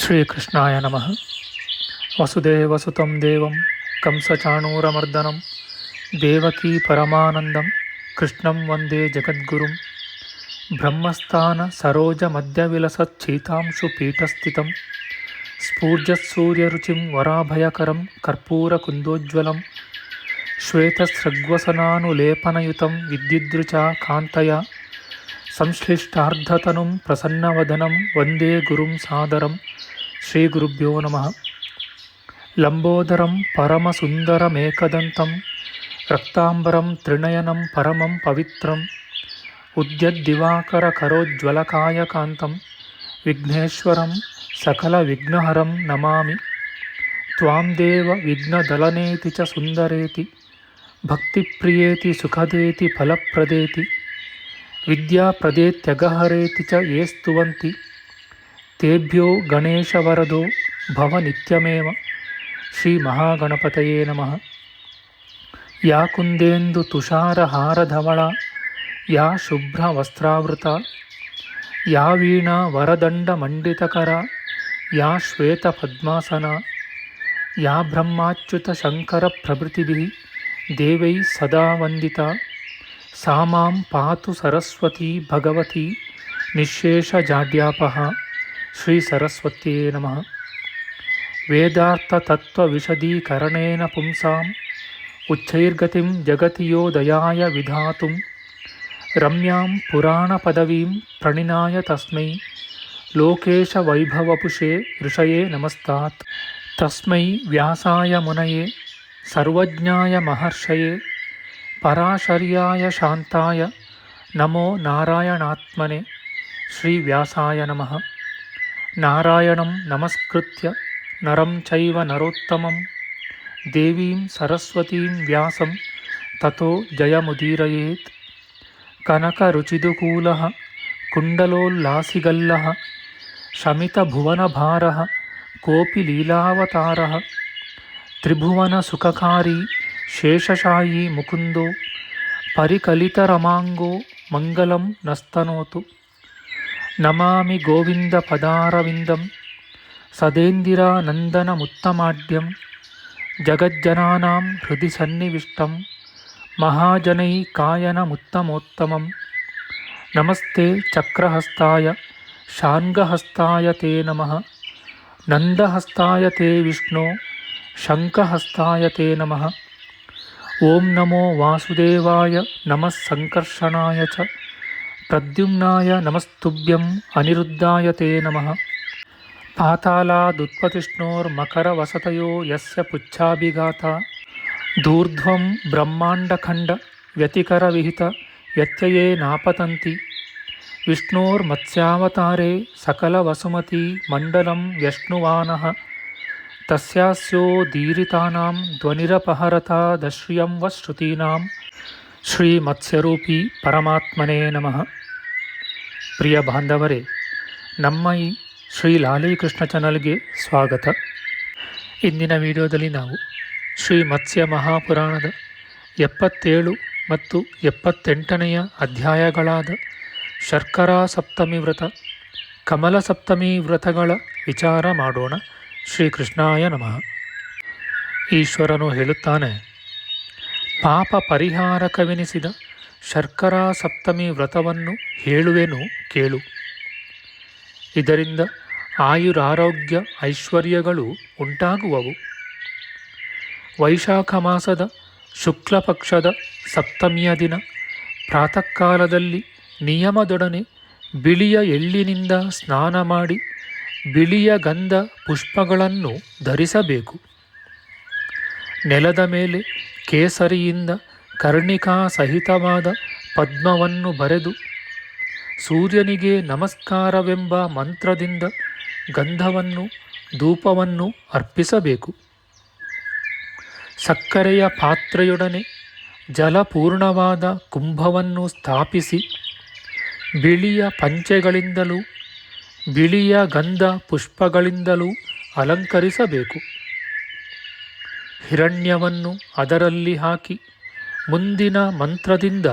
ಶ್ರೀಕೃಷ್ಣಾಯ ನಮಃ. ವಸುದೇವಸುತಂ ದೇವಂ ಕಂಸಚಾಣೂರಮರ್ದನಂ ದೇವಕೀ ಪರಮಾನಂದಂ ಕೃಷ್ಣಂ ವಂದೇ ಜಗದ್ಗುರುಂ. ಬ್ರಹ್ಮಸ್ಥಾನ ಸರೋಜ ಮಧ್ಯವಿಲಸಚ್ಛೀತಾಂಶು ಪೀಠಸ್ಥಿತಂ ಸ್ಫೂರ್ಜತ್ಸೂರ್ಯರುಚಿಂ ವರಾಭಯಕರಂ ಕರ್ಪೂರಕುಂದೋಜ್ವಲಂ ಶ್ವೇತಸ್ರಗ್ವಸನಾನುಲೇಪನಯುತಂ ವಿದ್ಯುದ್ರುಚಾ ಕಾಂತಯ ಸಂಶ್ಲಿಷ್ಟಾರ್ಧತನುಂ ಪ್ರಸನ್ನವದನಂ ವಂದೇ ಗುರುಂ ಸಾದರಂ. ಶ್ರೀ ಗುರುಭ್ಯೋ ನಮಃ. ಲಂಬೋದರಂ ಪರಮಸುಂದರಮೇಕದಂತಂ ರಕ್ತಾಂಬರಂ ತ್ರಿನಯನಂ ಪರಮಂ ಪವಿತ್ರಂ ಉದ್ಯದ್ದಿವಾಕರಕರೋಜ್ವಲಕಾಯಕಾಂತಂ ವಿಘ್ನೇಶ್ವರಂ ಸಕಲವಿಘ್ನಹರಂ ನಮಾಮಿ. ತ್ವಾಂ ದೇವ ವಿಘ್ನದಲನೇತಿ ಚ ಸುಂದರೇತಿ ಭಕ್ತಿಪ್ರಿಯೇತಿ ಸುಖದೇತಿ ಫಲಪ್ರದೇತಿ ವಿದ್ಯಾಪ್ರದೇತ್ಯಗಹರೇತಿ ಚ ಯೇ ಸ್ತುವಂತಿ ತೇಭ್ಯೋ ಗಣೇಶವರದೋ ಭವ ನಿತ್ಯಮೇವ. ಶ್ರೀ ಮಹಾಗಣಪತಯೇ ನಮಃ. ಯಾ ಕುಂದೇಂದು ತುಷಾರಹಾರಧವಳ ಯಾ ಶುಭ್ರವಸ್ತ್ರಾವೃತ ಯಾ ವೀಣಾ ವರದಂಡಮಂಡಿತಕರ ಯಾ ಶ್ವೇತಪದ್ಮಾಸನ ಯಾ ಬ್ರಹ್ಮಾಚ್ಯುತ ಶಂಕರ ಪ್ರಭೃತಿಭಿಃ ದೇವೈಃ ಸದಾ ವಂದಿತಾ ಸಾ ಮಾಂ ಪಾತು ಸರಸ್ವತೀ ಭಗವತಿ ನಿಶ್ಶೇಷಜಾಡ್ಯಾಪಃ. ಶ್ರೀ ಸರಸ್ವತ್ಯೇ ನಮಃ. ವೇದಾರ್ಥತತ್ವವಿಶದೀಕರಣೇನ ಪುಂಸಾಂ ಉಚ್ಚೈರ್ಗತಿಂ ಜಗತಿ ಯೋ ದಯಾಯ ವಿಧಾತುಂ ರಮ್ಯಾಂ ಪುರಾಣಪದವೀಂ ಪ್ರಣಿನಾಯ ತಸ್ಮೈ ಲೋಕೇಶವೈಭವಪುಷೇ ಋಷಯೇ ನಮಸ್ತಾತ್. ತಸ್ಮೈ ವ್ಯಾಸಾಯ ಮುನಯೇ ಸರ್ವಜ್ಞಾಯ ಮಹರ್ಷಯೇ ಪರಾಶರ್ಯಾಯ ಶಾಂತಾಯ ನಮೋ ನಾರಾಯಣಾತ್ಮನೆ. ಶ್ರೀ ವ್ಯಾಸಾಯ ನಮಃ. ನಾರಾಯಣಂ ನಮಸ್ಕೃತ್ಯ ನರಂ ಚೈವ ನರೋತ್ತಮಂ ದೇವೀಂ ಸರಸ್ವತೀಂ ವ್ಯಾಸಂ ತತೋ ಜಯಮುದೀರಯೇತ್. ಕನಕರುಚಿದುಕೂಲಃ ಕುಂಡಲೋಲ್ಲಾಸಿಗಲ್ಲಃ ಶಮಿತಭುವನಭಾರಃ ಕೋಪಿ ಲೀಲಾವತಾರಃ ತ್ರಿಭುವನಸುಖಕಾರಿ ಶೇಷಶಾಯೀ ಮುಕುಂದೋ ಪರಿಕಲಿತರಮಾಂಗೋ ಮಂಗಲಂ ನಸ್ತನೋತು. ನಮಾಮಿ ಗೋವಿಂದ ಪದಾರವಿಂದಂ ಸದೇಂದಿರಾನಂದನಮುತ್ತಮಾಡ್ಯಂ ಜಗಜ್ಜನಾನಾಂ ಹೃದಯ ಸನ್ನಿವಿಷ್ಟಂ ಮಹಾಜನೈಕಾಯನಮುತ್ತಮೋತ್ತಮಂ. ನಮಸ್ತೆ ಚಕ್ರಹಸ್ತಾಯ ಶಾರ್ङ्ಗಹಸ್ತಾಯ ತೇ ನಮಃ. ನಂದಹಸ್ತಾಯ ತೇ ವಿಷ್ಣೋ ಶಂಖಹಸ್ತಾಯ ತೇ ನಮಃ. ಓಂ ನಮೋ ವಾಸುದೇವಾಯ ನಮಃ ಸಂಕರ್ಷಣಾಯ ಚ ಪ್ರದ್ಯುಮ್ನಾಯ ನಮಸ್ತುಭ್ಯಂ ಅನಿರುದ್ಧಾಯ ತೇ ನಮಃ. ಪಾತಾಲಾದುತ್ಪತಿಷ್ಣೋರ್ಮಕರವಸತಯೋ ಯಸ್ಯ ಪುಚ್ಛಾಭಿಘಾತಾ ಧೂರ್ಧ್ವಂ ಬ್ರಹ್ಮಾಂಡಖಂಡ ವ್ಯತಿಕರವಿಹಿತ ವ್ಯತ್ಯಯೇ ನಾಪತಂತಿ. ವಿಷ್ಣೋರ್ಮತ್ಸ್ಯಾವತಾರೇ ಸಕಲವಸುಮತಿ ಮಂಡಲಂ ವ್ಯಶ್ನುವಾನಃ ತಸ್ಯಾಸ್ಯೋದೀರಿತಾನಾಂ ಧ್ವನಿರಪಹರತಾದಶ್ರಿಯಂ ವ ಶ್ರುತೀನಾಂ. ಶ್ರೀ ಮತ್ಸ್ಯರೂಪಿ ಪರಮಾತ್ಮನೇ ನಮಃ. ಪ್ರಿಯ ಬಾಂಧವರೇ, ನಮ್ಮ ಈ ಶ್ರೀ ಲಾಲೀಕೃಷ್ಣ ಚಾನಲ್ಗೆ ಸ್ವಾಗತ. ಇಂದಿನ ವಿಡಿಯೋದಲ್ಲಿ ನಾವು ಶ್ರೀ ಮತ್ಸ್ಯ ಮಹಾಪುರಾಣದ 77 ಮತ್ತು 78ನೆಯ ಅಧ್ಯಾಯಗಳಾದ ಶರ್ಕರಾ ಸಪ್ತಮಿ ವ್ರತ, ಕಮಲ ಸಪ್ತಮಿ ವ್ರತಗಳ ವಿಚಾರ ಮಾಡೋಣ. ಶ್ರೀಕೃಷ್ಣಾಯ ನಮಃ. ಈಶ್ವರನು ಹೇಳುತ್ತಾನೆ, ಪಾಪ ಪರಿಹಾರಕವೆನಿಸಿದ ಶರ್ಕರಾ ಸಪ್ತಮಿ ವ್ರತವನ್ನು ಹೇಳುವೆನು ಕೇಳು. ಇದರಿಂದ ಆಯುರಾರೋಗ್ಯ ಐಶ್ವರ್ಯಗಳು ಉಂಟಾಗುವವು. ವೈಶಾಖ ಮಾಸದ ಶುಕ್ಲ ಪಕ್ಷದ ಸಪ್ತಮಿಯ ದಿನ ಪ್ರಾತಃ ಕಾಲದಲ್ಲಿ ನಿಯಮದೊಡನೆ ಬಿಳಿಯ ಎಳ್ಳಿನಿಂದ ಸ್ನಾನ ಮಾಡಿ ಬಿಳಿಯ ಗಂಧ ಪುಷ್ಪಗಳನ್ನು ಧರಿಸಬೇಕು. ನೆಲದ ಮೇಲೆ ಕೇಸರಿಯಿಂದ ಕರ್ಣಿಕಾ ಸಹಿತವಾದ ಪದ್ಮವನ್ನು ಬರೆದು ಸೂರ್ಯನಿಗೆ ನಮಸ್ಕಾರವೆಂಬ ಮಂತ್ರದಿಂದ ಗಂಧವನ್ನು ಧೂಪವನ್ನು ಅರ್ಪಿಸಬೇಕು. ಸಕ್ಕರೆಯ ಪಾತ್ರೆಯೊಡನೆ ಜಲಪೂರ್ಣವಾದ ಕುಂಭವನ್ನು ಸ್ಥಾಪಿಸಿ ಬಿಳಿಯ ಪಂಚೆಗಳಿಂದಲೂ ಬಿಳಿಯ ಗಂಧ ಪುಷ್ಪಗಳಿಂದಲೂ ಅಲಂಕರಿಸಬೇಕು. ಹಿರಣ್ಯವನ್ನು ಅದರಲ್ಲಿ ಹಾಕಿ ಮುಂದಿನ ಮಂತ್ರದಿಂದ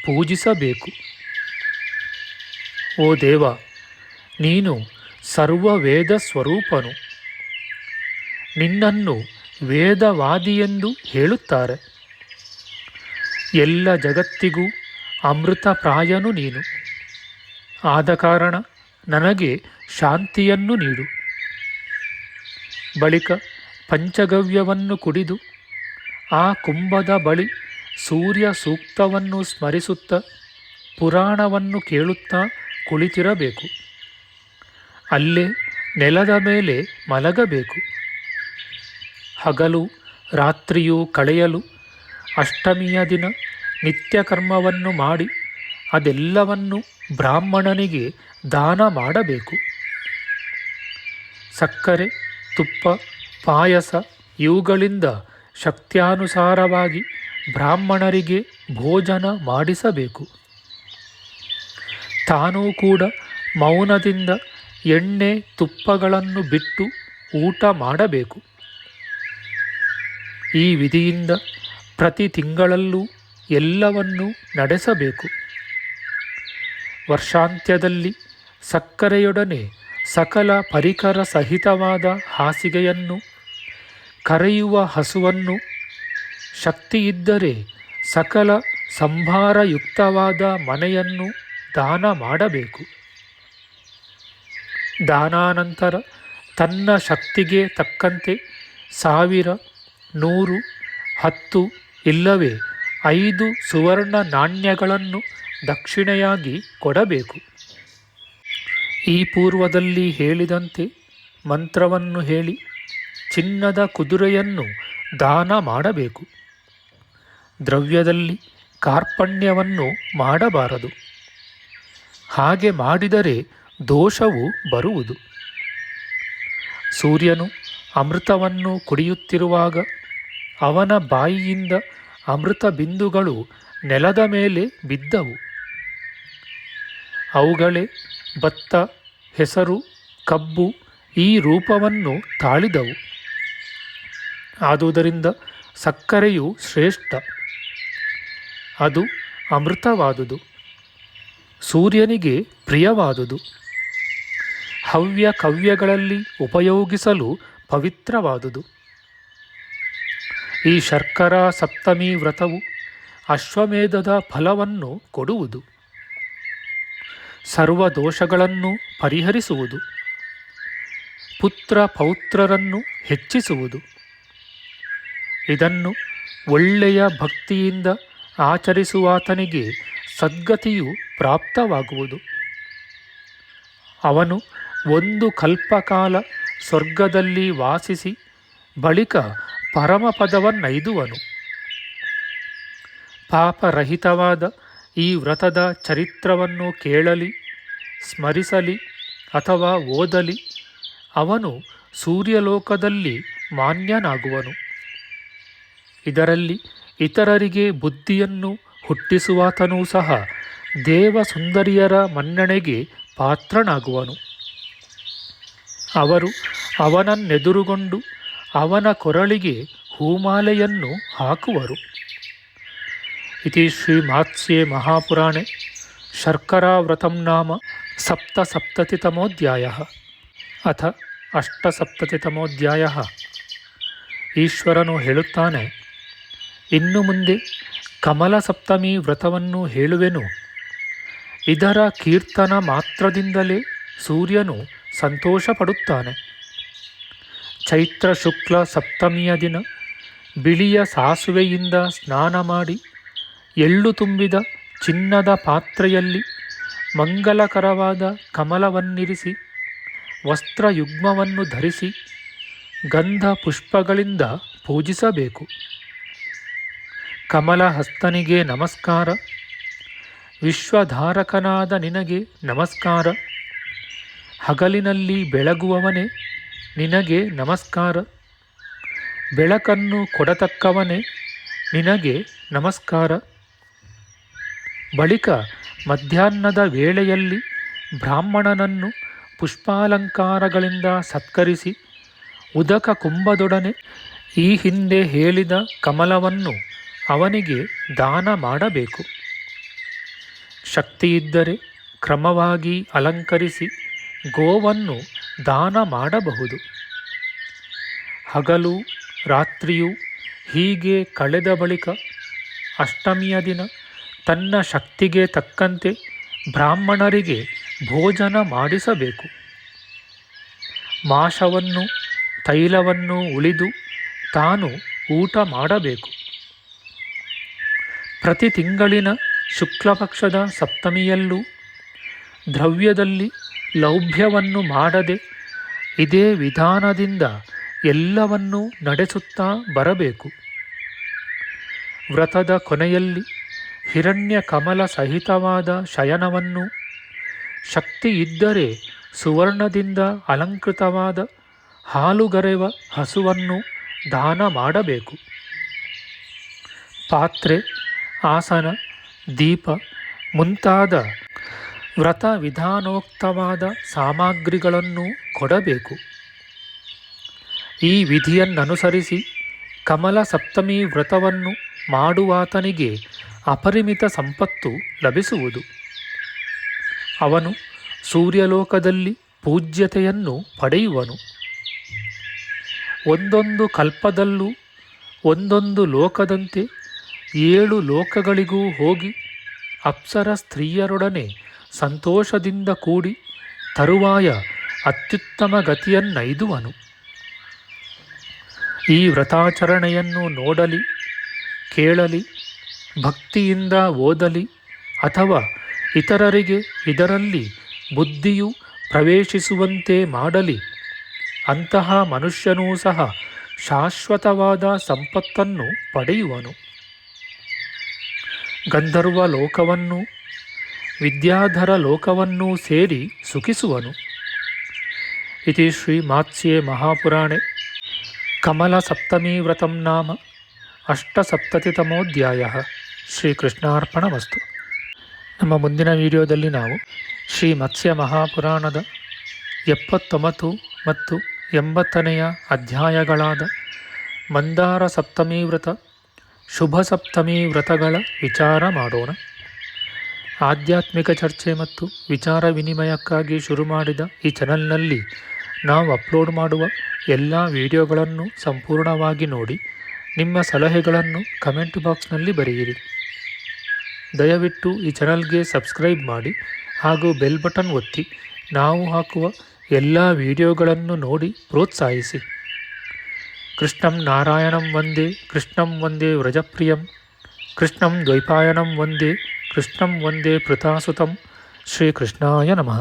ಪೂಜಿಸಬೇಕು. ಓ ದೇವ, ನೀನು ಸರ್ವ ವೇದ ಸ್ವರೂಪನು. ನಿನ್ನನ್ನು ವೇದವಾದಿಯೆಂದು ಹೇಳುತ್ತಾರೆ. ಎಲ್ಲ ಜಗತ್ತಿಗೂ ಅಮೃತಪ್ರಾಯನು ನೀನು. ಆದ ಕಾರಣ ನನಗೆ ಶಾಂತಿಯನ್ನು ನೀಡು. ಬಳಿಕ ಪಂಚಗವ್ಯವನ್ನು ಕುಡಿದು ಆ ಕುಂಭದ ಬಳಿ ಸೂರ್ಯ ಸೂಕ್ತವನ್ನು ಸ್ಮರಿಸುತ್ತಾ ಪುರಾಣವನ್ನು ಕೇಳುತ್ತಾ ಕುಳಿತಿರಬೇಕು. ಅಲ್ಲೇ ನೆಲದ ಮೇಲೆ ಮಲಗಬೇಕು. ಹಗಲು ರಾತ್ರಿಯೂ ಕಳೆಯಲು ಅಷ್ಟಮಿಯ ದಿನ ನಿತ್ಯ ಕರ್ಮವನ್ನು ಮಾಡಿ ಅದೆಲ್ಲವನ್ನು ಬ್ರಾಹ್ಮಣನಿಗೆ ದಾನ ಮಾಡಬೇಕು. ಸಕ್ಕರೆ, ತುಪ್ಪ, ಪಾಯಸ ಇವುಗಳಿಂದ ಶಕ್ತ್ಯಾನುಸಾರವಾಗಿ ಬ್ರಾಹ್ಮಣರಿಗೆ ಭೋಜನ ಮಾಡಿಸಬೇಕು. ತಾನೂ ಕೂಡ ಮೌನದಿಂದ ಎಣ್ಣೆ ತುಪ್ಪಗಳನ್ನು ಬಿಟ್ಟು ಊಟ ಮಾಡಬೇಕು. ಈ ವಿಧಿಯಿಂದ ಪ್ರತಿ ತಿಂಗಳಲ್ಲೂ ಎಲ್ಲವನ್ನೂ ನಡೆಸಬೇಕು. ವರ್ಷಾಂತ್ಯದಲ್ಲಿ ಸಕ್ಕರೆಯೊಡನೆ ಸಕಲ ಪರಿಕರ ಸಹಿತವಾದ ಹಾಸಿಗೆಯನ್ನು, ಕರೆಯುವ ಹಸುವನ್ನು, ಶಕ್ತಿಯಿದ್ದರೆ ಸಕಲ ಸಂಭಾರಯುಕ್ತವಾದ ಮನೆಯನ್ನು ದಾನ ಮಾಡಬೇಕು. ದಾನಾನಂತರ ತನ್ನ ಶಕ್ತಿಗೆ ತಕ್ಕಂತೆ 1000, 100, 10 ಇಲ್ಲವೇ 5 ಸುವರ್ಣ ನಾಣ್ಯಗಳನ್ನು ದಕ್ಷಿಣೆಯಾಗಿ ಕೊಡಬೇಕು. ಈ ಪೂರ್ವದಲ್ಲಿ ಹೇಳಿದಂತೆ ಮಂತ್ರವನ್ನು ಹೇಳಿ ಚಿನ್ನದ ಕುದುರೆಯನ್ನು ದಾನ ಮಾಡಬೇಕು. ದ್ರವ್ಯದಲ್ಲಿ ಕಾರ್ಪಣ್ಯವನ್ನು ಮಾಡಬಾರದು. ಹಾಗೆ ಮಾಡಿದರೆ ದೋಷವು ಬರುವುದು. ಸೂರ್ಯನು ಅಮೃತವನ್ನು ಕುಡಿಯುತ್ತಿರುವಾಗ ಅವನ ಬಾಯಿಯಿಂದ ಅಮೃತ ಬಿಂದುಗಳು ನೆಲದ ಮೇಲೆ ಬಿದ್ದವು. ಅವುಗಳೇ ಭತ್ತ, ಹೆಸರು, ಕಬ್ಬು ಈ ರೂಪವನ್ನು ತಾಳಿದವು. ಆದುದರಿಂದ ಸಕ್ಕರೆಯು ಶ್ರೇಷ್ಠ. ಅದು ಅಮೃತವಾದುದು, ಸೂರ್ಯನಿಗೆ ಪ್ರಿಯವಾದುದು, ಹವ್ಯ ಕವ್ಯಗಳಲ್ಲಿ ಉಪಯೋಗಿಸಲು ಪವಿತ್ರವಾದುದು. ಈ ಶರ್ಕರಾ ಸಪ್ತಮಿ ವ್ರತವು ಅಶ್ವಮೇಧದ ಫಲವನ್ನು ಕೊಡುವುದು, ಸರ್ವ ದೋಷಗಳನ್ನು ಪರಿಹರಿಸುವುದು, ಪುತ್ರ ಪೌತ್ರರನ್ನು ಹೆಚ್ಚಿಸುವುದು. ಇದನ್ನು ಒಳ್ಳೆಯ ಭಕ್ತಿಯಿಂದ ಆಚರಿಸುವಾತನಿಗೆ ಸದ್ಗತಿಯು ಪ್ರಾಪ್ತವಾಗುವುದು. ಅವನು 1 ಕಲ್ಪಕಾಲ ಸ್ವರ್ಗದಲ್ಲಿ ವಾಸಿಸಿ ಬಳಿಕ ಪರಮಪದವನ್ನೈದುವನು. ಪಾಪರಹಿತವಾದ ಈ ವ್ರತದ ಚರಿತ್ರವನ್ನು ಕೇಳಲಿ, ಸ್ಮರಿಸಲಿ ಅಥವಾ ಓದಲಿ ಅವನು ಸೂರ್ಯಲೋಕದಲ್ಲಿ ಮಾನ್ಯನಾಗುವನು. ಇದರಲ್ಲಿ ಇತರರಿಗೆ ಬುದ್ಧಿಯನ್ನು ಹುಟ್ಟಿಸುವಾತನೂ ಸಹ ದೇವಸುಂದರಿಯರ ಮನ್ನಣೆಗೆ ಪಾತ್ರನಾಗುವನು. ಅವರು ಅವನನ್ನೆದುರುಗೊಂಡು ಅವನ ಕೊರಳಿಗೆ ಹೂಮಾಲೆಯನ್ನು ಹಾಕುವರು. ಇತಿ ಶ್ರೀ ಮಾತ್ಸ್ಯೆ ಮಹಾಪುರಾಣೆ ಶರ್ಕರಾವ್ರತಂ ನಾಮ ಸಪ್ತಸಪ್ತತಿತಮೋಧ್ಯಾಯಃ ಅಥ ಅಷ್ಟಸಪ್ತತಿತಮೋಧ್ಯಾಯಃ. ಈಶ್ವರನು ಹೇಳುತ್ತಾನೆ, ಇನ್ನು ಮುಂದೆ ಕಮಲ ಸಪ್ತಮಿ ವ್ರತವನ್ನು ಹೇಳುವೆನು. ಇದರ ಕೀರ್ತನ ಮಾತ್ರದಿಂದಲೇ ಸೂರ್ಯನು ಸಂತೋಷ ಪಡುತ್ತಾನೆ. ಚೈತ್ರ ಶುಕ್ಲ ಸಪ್ತಮಿಯ ದಿನ ಬಿಳಿಯ ಸಾಸುವೆಯಿಂದ ಸ್ನಾನ ಮಾಡಿ ಎಳ್ಳು ತುಂಬಿದ ಚಿನ್ನದ ಪಾತ್ರೆಯಲ್ಲಿ ಮಂಗಲಕರವಾದ ಕಮಲವನ್ನಿರಿಸಿ ವಸ್ತ್ರಯುಗ್ಮವನ್ನು ಧರಿಸಿ ಗಂಧ ಪುಷ್ಪಗಳಿಂದ ಪೂಜಿಸಬೇಕು. ಕಮಲಹಸ್ತನಿಗೆ ನಮಸ್ಕಾರ, ವಿಶ್ವಧಾರಕನಾದ ನಿನಗೆ ನಮಸ್ಕಾರ, ಹಗಲಿನಲ್ಲಿ ಬೆಳಗುವವನೇ ನಿನಗೆ ನಮಸ್ಕಾರ, ಬೆಳಕನ್ನು ಕೊಡತಕ್ಕವನೇ ನಿನಗೆ ನಮಸ್ಕಾರ. ಬಳಿಕ ಮಧ್ಯಾಹ್ನದ ವೇಳೆಯಲ್ಲಿ ಬ್ರಾಹ್ಮಣನನ್ನು ಪುಷ್ಪಾಲಂಕಾರಗಳಿಂದ ಸತ್ಕರಿಸಿ ಉದಕ ಕುಂಭದೊಡನೆ ಈ ಹಿಂದೆ ಹೇಳಿದ ಕಮಲವನ್ನು ಅವನಿಗೆ ದಾನ ಮಾಡಬೇಕು. ಶಕ್ತಿಯಿದ್ದರೆ ಕ್ರಮವಾಗಿ ಅಲಂಕರಿಸಿ ಗೋವನ್ನು ದಾನ ಮಾಡಬಹುದು. ಹಗಲು ರಾತ್ರಿಯು ಹೀಗೆ ಕಳೆದ ಬಳಿಕ ಅಷ್ಟಮಿಯ ದಿನ ತನ್ನ ಶಕ್ತಿಗೆ ತಕ್ಕಂತೆ ಬ್ರಾಹ್ಮಣರಿಗೆ ಭೋಜನ ಮಾಡಿಸಬೇಕು. ಮಾಂಸವನ್ನು ತೈಲವನ್ನು ಉಳಿದು ತಾನು ಊಟ ಮಾಡಬೇಕು. ಪ್ರತಿ ತಿಂಗಳಿನ ಶುಕ್ಲಪಕ್ಷದ ಸಪ್ತಮಿಯಲ್ಲೂ ದ್ರವ್ಯದಲ್ಲಿ ಲೌಭ್ಯವನ್ನು ಮಾಡದೆ ಇದೇ ವಿಧಾನದಿಂದ ಎಲ್ಲವನ್ನೂ ನಡೆಸುತ್ತಾ ಬರಬೇಕು. ವ್ರತದ ಕೊನೆಯಲ್ಲಿ ಹಿರಣ್ಯ ಕಮಲ ಸಹಿತವಾದ ಶಯನವನ್ನು, ಶಕ್ತಿ ಇದ್ದರೆ ಸುವರ್ಣದಿಂದ ಅಲಂಕೃತವಾದ ಹಾಲುಗರೆವ ಹಸುವನ್ನು ದಾನ ಮಾಡಬೇಕು. ಪಾತ್ರೆ, ಆಸನ, ದೀಪ ಮುಂತಾದ ವ್ರತ ವಿಧಾನೋಕ್ತವಾದ ಸಾಮಗ್ರಿಗಳನ್ನು ಕೊಡಬೇಕು. ಈ ವಿಧಿಯನ್ನನುಸರಿಸಿ ಕಮಲ ಸಪ್ತಮಿ ವ್ರತವನ್ನು ಮಾಡುವಾತನಿಗೆ ಅಪರಿಮಿತ ಸಂಪತ್ತು ಲಭಿಸುವುದು. ಅವನು ಸೂರ್ಯಲೋಕದಲ್ಲಿ ಪೂಜ್ಯತೆಯನ್ನು ಪಡೆಯುವನು. ಒಂದೊಂದು ಕಲ್ಪದಲ್ಲೂ ಒಂದೊಂದು ಲೋಕದಂತೆ 7 ಲೋಕಗಳಿಗೂ ಹೋಗಿ ಅಪ್ಸರ ಸ್ತ್ರೀಯರೊಡನೆ ಸಂತೋಷದಿಂದ ಕೂಡಿ ತರುವಾಯ ಅತ್ಯುತ್ತಮ ಗತಿಯನ್ನೈದುವನು. ಈ ವ್ರತಾಚರಣೆಯನ್ನು ನೋಡಲಿ, ಕೇಳಲಿ, ಭಕ್ತಿಯಿಂದ ಓದಲಿ ಅಥವಾ ಇತರರಿಗೆ ಇದರಲ್ಲಿ ಬುದ್ಧಿಯು ಪ್ರವೇಶಿಸುವಂತೆ ಮಾಡಲಿ, ಅಂತಹ ಮನುಷ್ಯನೂ ಸಹ ಶಾಶ್ವತವಾದ ಸಂಪತ್ತನ್ನು ಪಡೆಯುವನು. ಗಂಧರ್ವ ಲೋಕವನ್ನು ವಿದ್ಯಾಧರ ಲೋಕವನ್ನೂ ಸೇರಿ ಸುಖಿಸುವನು. ಇತಿ ಶ್ರೀ ಮಾತ್ಸ್ಯೆ ಮಹಾಪುರಾಣೆ ಕಮಲ ಸಪ್ತಮೀ ವ್ರತಂ ನಾಮ ಅಷ್ಟಸಪ್ತತಿತಮೋಧ್ಯಾಯ. ಶ್ರೀಕೃಷ್ಣಾರ್ಪಣಮಸ್ತು. ನಮ್ಮ ಮುಂದಿನ ವಿಡಿಯೋದಲ್ಲಿ ನಾವು ಶ್ರೀ ಮತ್ಸ್ಯ ಮಹಾಪುರಾಣದ 79 ಮತ್ತು 80ನೆಯ ಅಧ್ಯಾಯಗಳಾದ ಮಂದಾರ ಸಪ್ತಮೀ ವ್ರತ, ಶುಭ ಸಪ್ತಮೀ ವ್ರತಗಳ ವಿಚಾರ ಮಾಡೋಣ. ಆಧ್ಯಾತ್ಮಿಕ ಚರ್ಚೆ ಮತ್ತು ವಿಚಾರ ವಿನಿಮಯಕ್ಕಾಗಿ ಶುರು ಮಾಡಿದ ಈ ಚಾನಲ್ನಲ್ಲಿ ನಾವು ಅಪ್ಲೋಡ್ ಮಾಡುವ ಎಲ್ಲ ವಿಡಿಯೋಗಳನ್ನು ಸಂಪೂರ್ಣವಾಗಿ ನೋಡಿ ನಿಮ್ಮ ಸಲಹೆಗಳನ್ನು ಕಮೆಂಟ್ ಬಾಕ್ಸ್ನಲ್ಲಿ ಬರೆಯಿರಿ. ದಯವಿಟ್ಟು ಈ ಚಾನಲ್ಗೆ ಸಬ್ಸ್ಕ್ರೈಬ್ ಮಾಡಿ ಹಾಗೂ ಬೆಲ್ ಬಟನ್ ಒತ್ತಿ ನಾವು ಹಾಕುವ ಎಲ್ಲ ವಿಡಿಯೋಗಳನ್ನು ನೋಡಿ ಪ್ರೋತ್ಸಾಹಿಸಿ. ಕೃಷ್ಣಂ ನಾರಾಯಣಂ ವಂದೇ ಕೃಷ್ಣಂ ವಂದೇ ವ್ರಜಪ್ರಿಯಂ ಕೃಷ್ಣಂ ದ್ವೈಪಾಯನಂ ವಂದೇ ಕೃಷ್ಣಂ ವಂದೇ ಪೃಥಾಸುತಂ. ಶ್ರೀಕೃಷ್ಣಾಯ ನಮಃ.